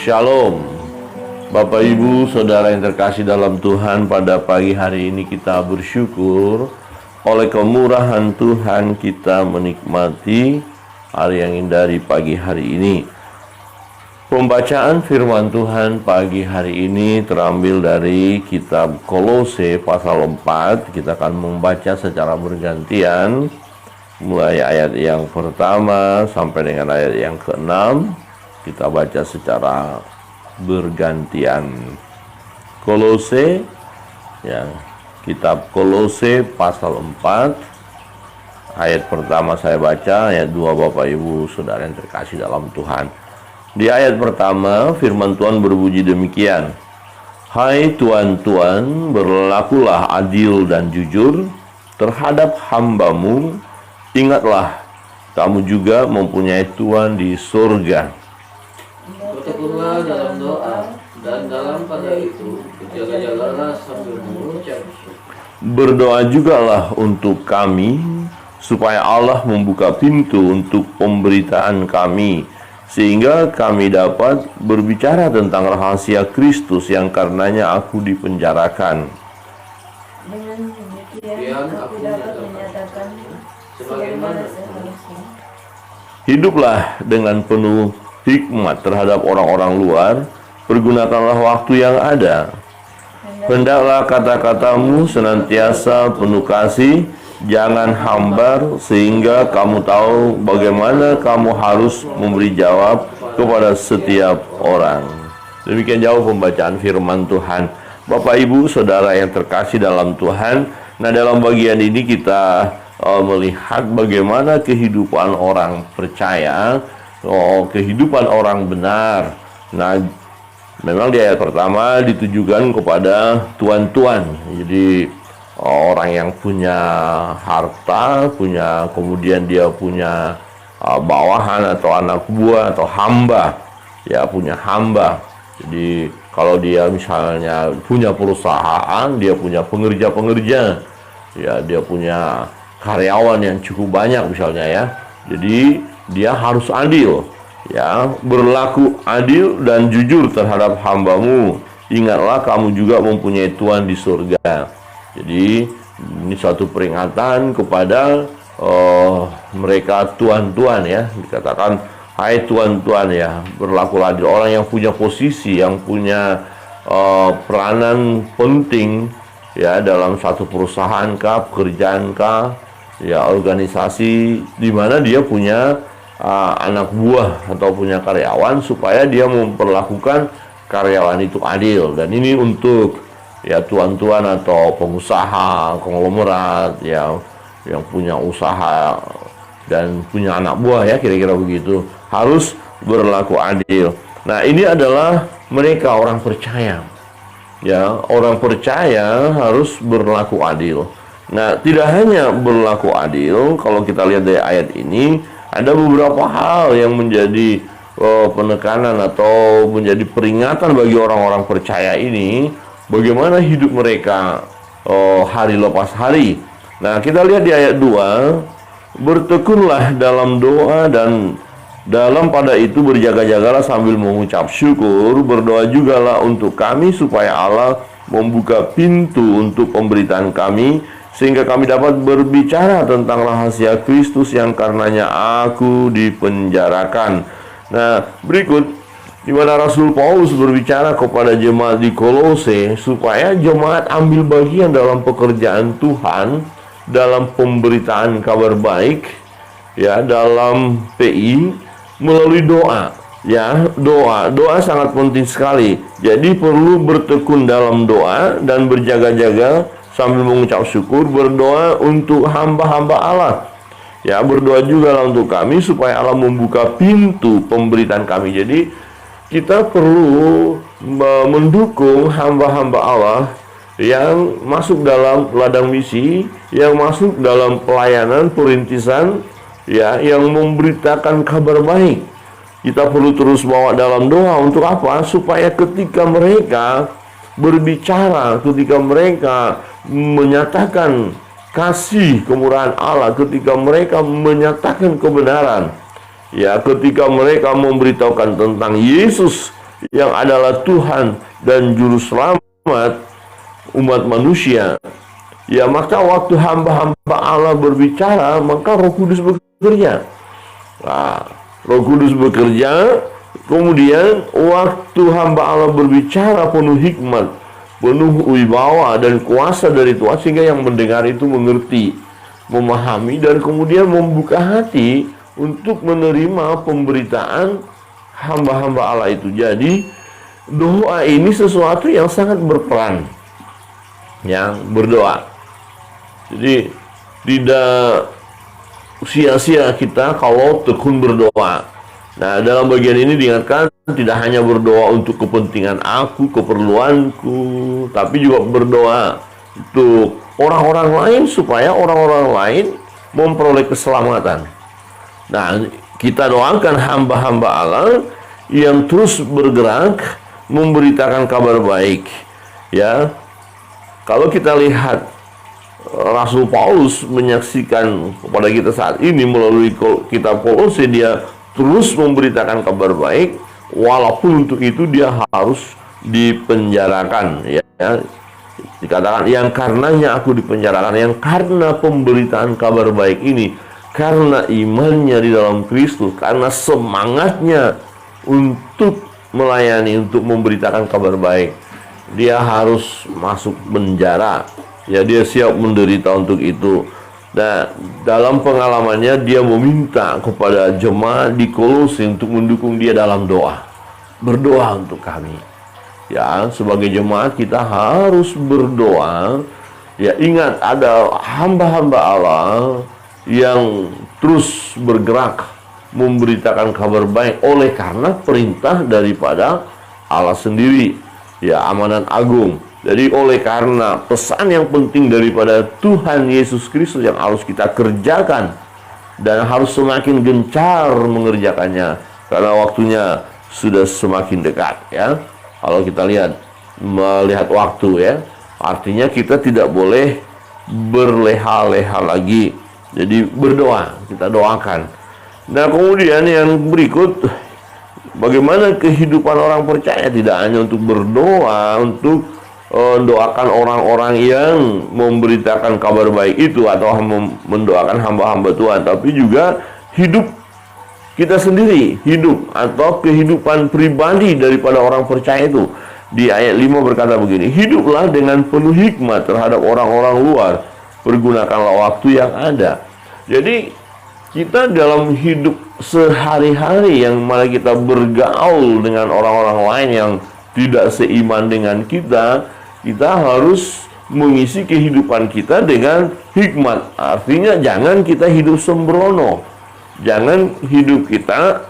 Shalom. Bapak Ibu Saudara yang terkasih dalam Tuhan, pada pagi hari ini kita bersyukur oleh kemurahan Tuhan kita menikmati hari yang indah di pagi hari ini. Pembacaan firman Tuhan pagi hari ini terambil dari kitab Kolose pasal 4. Kita akan membaca secara bergantian mulai ayat yang pertama sampai dengan ayat yang ke-6. Kita baca secara bergantian. Kolose, ya, kitab Kolose pasal 4 ayat pertama saya baca, ayat 2 Bapak Ibu Saudara yang terkasih dalam Tuhan. Di ayat pertama firman Tuhan berbunyi demikian: Hai tuan-tuan, berlakulah adil dan jujur terhadap hambamu. Ingatlah, kamu juga mempunyai Tuhan di surga. Bertekunlah dalam doa, dan dalam pada itu berjaga-jagalah sambil mengucap syukur. Berdoa jugalah untuk kami, supaya Allah membuka pintu untuk pemberitaan kami, sehingga kami dapat berbicara tentang rahasia Kristus yang karenanya aku dipenjarakan. Dengan demikian aku dapat menyatakan sebagaimana seharusnya. Hiduplah dengan penuh hikmat terhadap orang-orang luar, pergunakanlah waktu yang ada. Hendaklah kata-katamu senantiasa penuh kasih, jangan hambar, sehingga kamu tahu bagaimana kamu harus memberi jawab kepada setiap orang. Demikian jauh pembacaan firman Tuhan. Bapak Ibu Saudara yang terkasih dalam Tuhan, nah dalam bagian ini kita melihat bagaimana kehidupan orang percaya, kehidupan orang benar. Nah, memang di ayat pertama ditujukan kepada tuan-tuan. Jadi orang yang punya harta, kemudian dia punya bawahan atau anak buah atau hamba. Ya, punya hamba. Jadi kalau dia misalnya punya perusahaan, dia punya pengerja-pengerja. Ya, dia punya karyawan yang cukup banyak misalnya ya. Jadi dia harus adil, ya, berlaku adil dan jujur terhadap hambamu. Ingatlah, kamu juga mempunyai Tuhan di surga. Jadi ini suatu peringatan kepada mereka tuan-tuan ya. Dikatakan, hai tuan-tuan ya, berlakulah adil. Orang yang punya posisi, yang punya peranan penting ya dalam satu perusahaan kah, pekerjaan kah, ya, organisasi di mana dia punya anak buah atau punya karyawan, supaya dia memperlakukan karyawan itu adil. Dan ini untuk ya tuan-tuan atau pengusaha konglomerat ya, yang punya usaha dan punya anak buah ya, kira-kira begitu, harus berlaku adil. Nah, ini adalah mereka orang percaya. Ya, orang percaya harus berlaku adil. Nah, tidak hanya berlaku adil, kalau kita lihat dari ayat ini, ada beberapa hal yang menjadi penekanan atau menjadi peringatan bagi orang-orang percaya ini, bagaimana hidup mereka hari lepas hari. Nah, kita lihat di ayat 2, bertekunlah dalam doa, dan dalam pada itu berjaga-jagalah sambil mengucap syukur. Berdoa jugalah untuk kami, supaya Allah membuka pintu untuk pemberitaan kami, sehingga kami dapat berbicara tentang rahasia Kristus yang karenanya aku dipenjarakan. Nah, berikut di mana Rasul Paulus berbicara kepada jemaat di Kolose, supaya jemaat ambil bagian dalam pekerjaan Tuhan, dalam pemberitaan kabar baik, ya, dalam PI, melalui doa. Ya, doa sangat penting sekali. Jadi perlu bertekun dalam doa dan berjaga-jaga sambil mengucap syukur. Berdoa untuk hamba-hamba Allah. Ya, berdoa juga untuk kami, supaya Allah membuka pintu pemberitaan kami. Jadi kita perlu mendukung hamba-hamba Allah yang masuk dalam ladang misi, yang masuk dalam pelayanan perintisan, ya, yang memberitakan kabar baik. Kita perlu terus bawa dalam doa. Untuk apa? Supaya ketika mereka berbicara, ketika mereka menyatakan kasih kemurahan Allah, ketika mereka menyatakan kebenaran, ya, ketika mereka memberitahukan tentang Yesus yang adalah Tuhan dan Juru Selamat umat manusia, ya maka waktu hamba-hamba Allah berbicara, maka Roh Kudus bekerja. Nah, Roh Kudus bekerja, kemudian waktu hamba Allah berbicara penuh hikmat, penuh wibawa dan kuasa dari Tuhan, sehingga yang mendengar itu mengerti, memahami, dan kemudian membuka hati untuk menerima pemberitaan hamba-hamba Allah itu. Jadi doa ini sesuatu yang sangat berperan, yang berdoa. Jadi tidak sia-sia kita kalau tekun berdoa. Nah, dalam bagian ini diingatkan tidak hanya berdoa untuk kepentingan aku, keperluanku, tapi juga berdoa untuk orang-orang lain supaya orang-orang lain memperoleh keselamatan. Nah, kita doakan hamba-hamba Allah yang terus bergerak memberitakan kabar baik. Ya, kalau kita lihat Rasul Paulus menyaksikan kepada kita saat ini melalui kitab Kolose, dia terus memberitakan kabar baik, walaupun untuk itu dia harus dipenjarakan. Ya, dikatakan yang karenanya aku dipenjarakan, yang karena pemberitaan kabar baik ini, karena imannya di dalam Kristus, karena semangatnya untuk melayani, untuk memberitakan kabar baik, dia harus masuk penjara. Ya, dia siap menderita untuk itu. Nah, dalam pengalamannya dia meminta kepada jemaat di Kolose untuk mendukung dia dalam doa. Berdoa untuk kami. Ya, sebagai jemaat kita harus berdoa. Ya, ingat ada hamba-hamba Allah yang terus bergerak memberitakan kabar baik oleh karena perintah daripada Allah sendiri. Ya, amanat agung. Jadi oleh karena pesan yang penting daripada Tuhan Yesus Kristus yang harus kita kerjakan dan harus semakin gencar mengerjakannya karena waktunya sudah semakin dekat. Ya, kalau kita melihat waktu, ya, artinya kita tidak boleh berleha-leha lagi. Jadi berdoa, kita doakan. Nah, kemudian yang berikut, bagaimana kehidupan orang percaya, tidak hanya untuk berdoa, untuk doakan orang-orang yang memberitakan kabar baik itu atau mendoakan hamba-hamba Tuhan, tapi juga hidup kita sendiri, hidup atau kehidupan pribadi daripada orang percaya itu. Di ayat 5 berkata begini, hiduplah dengan penuh hikmat terhadap orang-orang luar, pergunakanlah waktu yang ada. Jadi kita dalam hidup sehari-hari yang mana kita bergaul dengan orang-orang lain yang tidak seiman dengan kita, kita harus mengisi kehidupan kita dengan hikmat. Artinya jangan kita hidup sembrono. Jangan hidup kita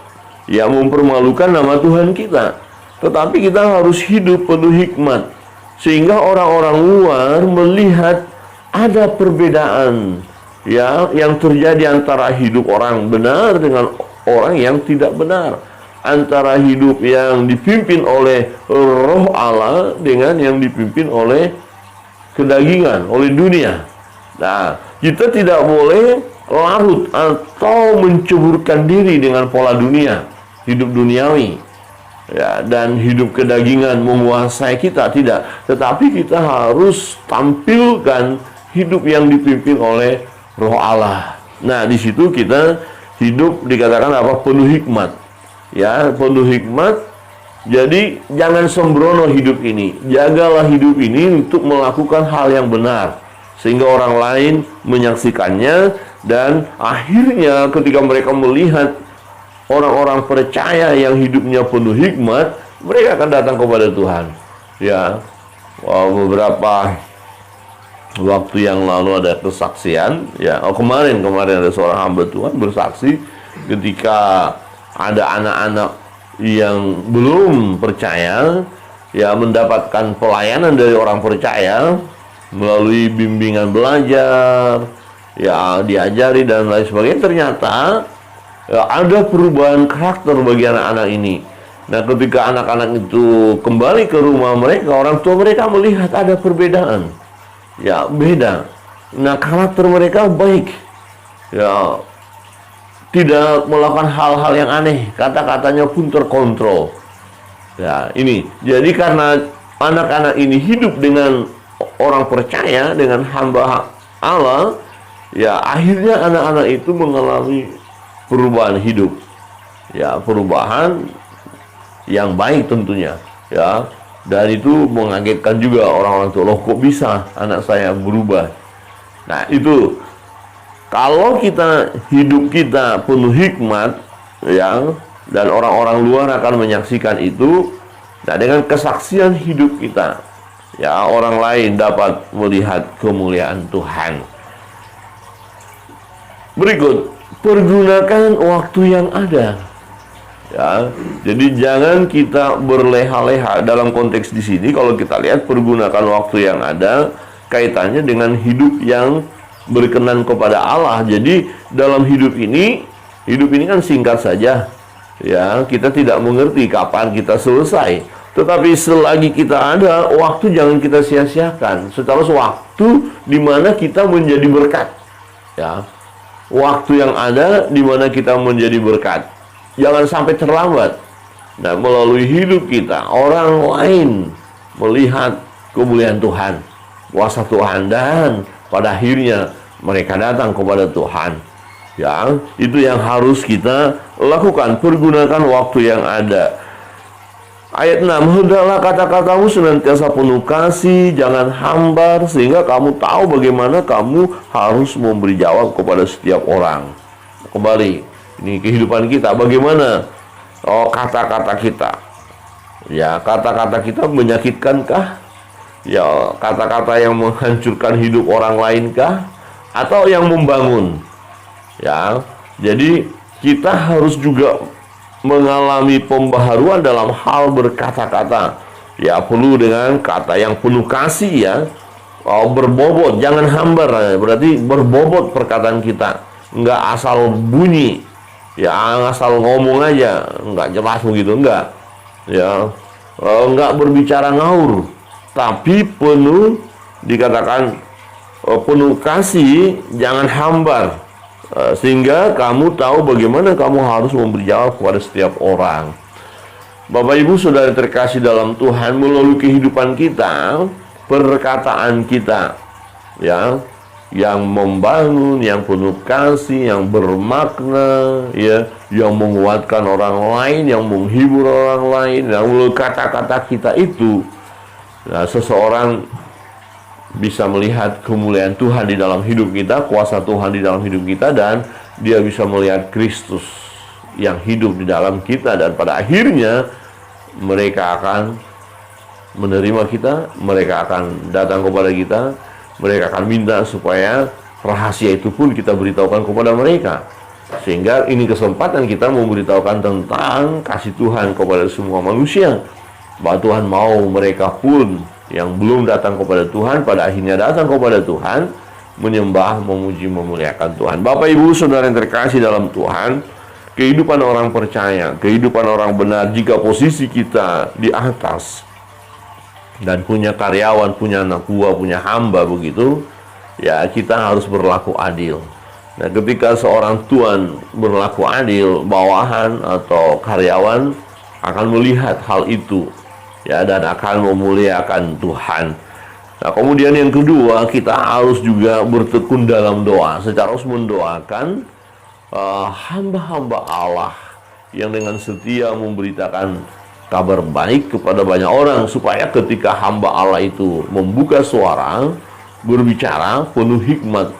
yang mempermalukan nama Tuhan kita. Tetapi kita harus hidup penuh hikmat. Sehingga orang-orang luar melihat ada perbedaan, ya, yang terjadi antara hidup orang benar dengan orang yang tidak benar, antara hidup yang dipimpin oleh Roh Allah dengan yang dipimpin oleh kedagingan, oleh dunia. Nah, kita tidak boleh larut atau menceburkan diri dengan pola dunia, hidup duniawi, ya, dan hidup kedagingan menguasai kita, tidak. Tetapi kita harus tampilkan hidup yang dipimpin oleh Roh Allah. Nah, di situ kita hidup dikatakan apa? Penuh hikmat. Ya, penuh hikmat. Jadi jangan sembrono hidup ini. Jagalah hidup ini untuk melakukan hal yang benar sehingga orang lain menyaksikannya, dan akhirnya ketika mereka melihat orang-orang percaya yang hidupnya penuh hikmat, mereka akan datang kepada Tuhan. Ya, beberapa waktu yang lalu ada kesaksian, ya, kemarin ada seorang hamba Tuhan bersaksi ketika ada anak-anak yang belum percaya, ya, mendapatkan pelayanan dari orang percaya melalui bimbingan belajar, ya, diajari dan lain sebagainya. Ternyata ya, ada perubahan karakter bagi anak-anak ini. Nah, ketika anak-anak itu kembali ke rumah mereka, orang tua mereka melihat ada perbedaan, ya, beda. Nah, karakter mereka baik, ya, tidak melakukan hal-hal yang aneh, kata-katanya pun terkontrol. Ya, ini. Jadi karena anak-anak ini hidup dengan orang percaya, dengan hamba Allah, ya akhirnya anak-anak itu mengalami perubahan hidup. Ya, perubahan yang baik tentunya. Ya, dan itu mengagetkan juga orang-orang tua. Loh, kok bisa anak saya berubah? Nah, itu kalau hidup kita penuh hikmat, ya, dan orang-orang luar akan menyaksikan itu. Nah, dengan kesaksian hidup kita, ya, orang lain dapat melihat kemuliaan Tuhan. Berikut, pergunakan waktu yang ada. Ya, jadi jangan kita berleha-leha dalam konteks di sini. Kalau kita lihat pergunakan waktu yang ada, kaitannya dengan hidup yang berkenan kepada Allah. Jadi dalam hidup ini kan singkat saja. Ya, kita tidak mengerti kapan kita selesai. Tetapi selagi kita ada, waktu jangan kita sia-siakan. Secara waktu di mana kita menjadi berkat. Ya, waktu yang ada di mana kita menjadi berkat. Jangan sampai terlambat. Nah, melalui hidup kita, orang lain melihat kemuliaan Tuhan, kuasa Tuhan, dan pada akhirnya mereka datang kepada Tuhan. Ya, itu yang harus kita lakukan. Pergunakan waktu yang ada. Ayat 6, hendaklah kata-katamu senantiasa penuh kasih, jangan hambar, sehingga kamu tahu bagaimana kamu harus memberi jawab kepada setiap orang. Kembali, ini kehidupan kita, bagaimana kata-kata kita. Ya, kata-kata kita menyakitkankah? Ya, kata-kata yang menghancurkan hidup orang lainkah? Atau yang membangun? Ya, jadi kita harus juga mengalami pembaharuan dalam hal berkata-kata. Ya, perlu dengan kata yang penuh kasih, ya. Berbobot, jangan hambar. Berarti berbobot perkataan kita. Enggak asal bunyi. Ya, asal ngomong aja, enggak jelas begitu, enggak. Ya, enggak berbicara ngaur, tapi penuh, dikatakan penuh kasih, jangan hambar. Sehingga kamu tahu bagaimana kamu harus memberi jawab kepada setiap orang. Bapak Ibu Saudara terkasih dalam Tuhan, melalui kehidupan kita, perkataan kita, ya, yang membangun, yang penuh kasih, yang bermakna, ya, yang menguatkan orang lain, yang menghibur orang lain, yang melalui kata-kata kita itu, nah, seseorang bisa melihat kemuliaan Tuhan di dalam hidup kita, kuasa Tuhan di dalam hidup kita, dan dia bisa melihat Kristus yang hidup di dalam kita, dan pada akhirnya mereka akan menerima kita, mereka akan datang kepada kita, mereka akan minta supaya rahasia itu pun kita beritahukan kepada mereka. Sehingga ini kesempatan kita memberitahukan tentang kasih Tuhan kepada semua manusia, bahwa Tuhan mau mereka pun yang belum datang kepada Tuhan, pada akhirnya datang kepada Tuhan, menyembah, memuji, memuliakan Tuhan. Bapak Ibu Saudara yang terkasih dalam Tuhan, kehidupan orang percaya, kehidupan orang benar, jika posisi kita di atas dan punya karyawan, punya anak buah, punya hamba begitu, ya kita harus berlaku adil. Nah, ketika seorang tuan berlaku adil, bawahan atau karyawan akan melihat hal itu, ya, dan akan memuliakan Tuhan. Nah, kemudian yang kedua, kita harus juga bertekun dalam doa. Secara harus mendoakan hamba-hamba Allah yang dengan setia memberitakan kabar baik kepada banyak orang, supaya ketika hamba Allah itu membuka suara, berbicara, penuh hikmat,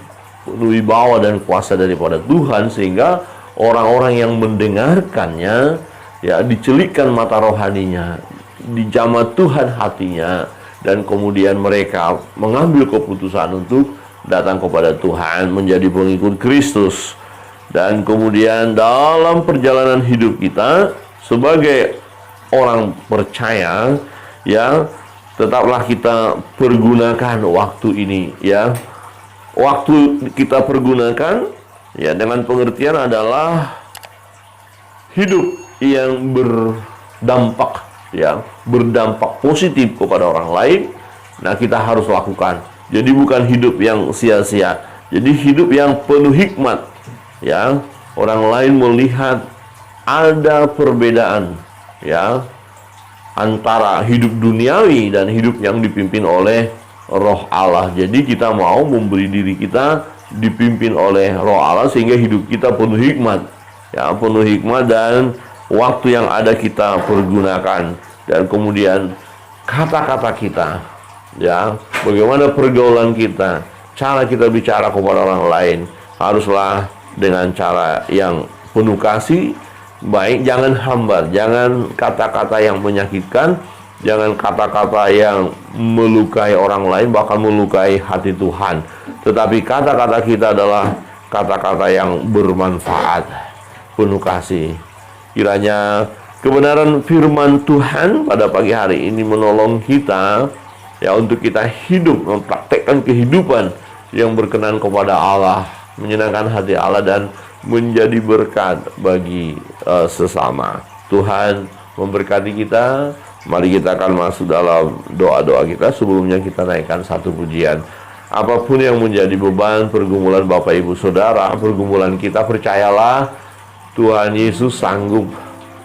penuh wibawa dan kuasa daripada Tuhan, sehingga orang-orang yang mendengarkannya, ya, dicelikkan mata rohaninya, dijamah Tuhan hatinya, dan kemudian mereka mengambil keputusan untuk datang kepada Tuhan, menjadi pengikut Kristus. Dan kemudian dalam perjalanan hidup kita sebagai orang percaya, ya, tetaplah kita pergunakan waktu ini, ya. Waktu kita pergunakan, ya, dengan pengertian adalah hidup yang berdampak, ya, berdampak positif kepada orang lain. Nah, kita harus lakukan. Jadi bukan hidup yang sia-sia. Jadi hidup yang penuh hikmat, ya. Orang lain melihat ada perbedaan, ya, antara hidup duniawi dan hidup yang dipimpin oleh Roh Allah. Jadi kita mau memberi diri kita dipimpin oleh Roh Allah sehingga hidup kita penuh hikmat, ya, penuh hikmat, dan waktu yang ada kita pergunakan. Dan kemudian kata-kata kita, ya, bagaimana pergaulan kita, cara kita bicara kepada orang lain haruslah dengan cara yang penuh kasih, baik, jangan hambar, jangan kata-kata yang menyakitkan, jangan kata-kata yang melukai orang lain, bahkan melukai hati Tuhan. Tetapi kata-kata kita adalah kata-kata yang bermanfaat, penuh kasih. Kiranya kebenaran firman Tuhan pada pagi hari ini menolong kita, ya, untuk kita hidup, mempraktekkan kehidupan yang berkenan kepada Allah, menyenangkan hati Allah, dan menjadi berkat bagi sesama. Tuhan memberkati kita. Mari kita akan masuk dalam doa-doa kita. Sebelumnya kita naikkan satu pujian. Apapun yang menjadi beban pergumulan Bapak Ibu Saudara, pergumulan kita, percayalah Tuhan Yesus sanggup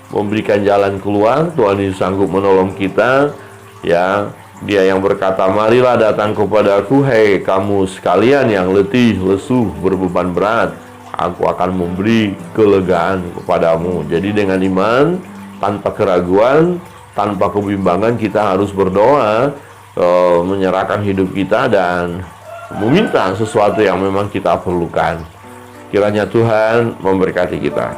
memberikan jalan keluar. Tuhan Yesus sanggup menolong kita, ya. Dia yang berkata, marilah datang kepadaku, hei kamu sekalian yang letih, lesu, berbeban berat, aku akan memberi kelegaan kepadamu. Jadi dengan iman, tanpa keraguan, tanpa kebimbangan, kita harus berdoa, menyerahkan hidup kita dan meminta sesuatu yang memang kita perlukan. Kiranya Tuhan memberkati kita.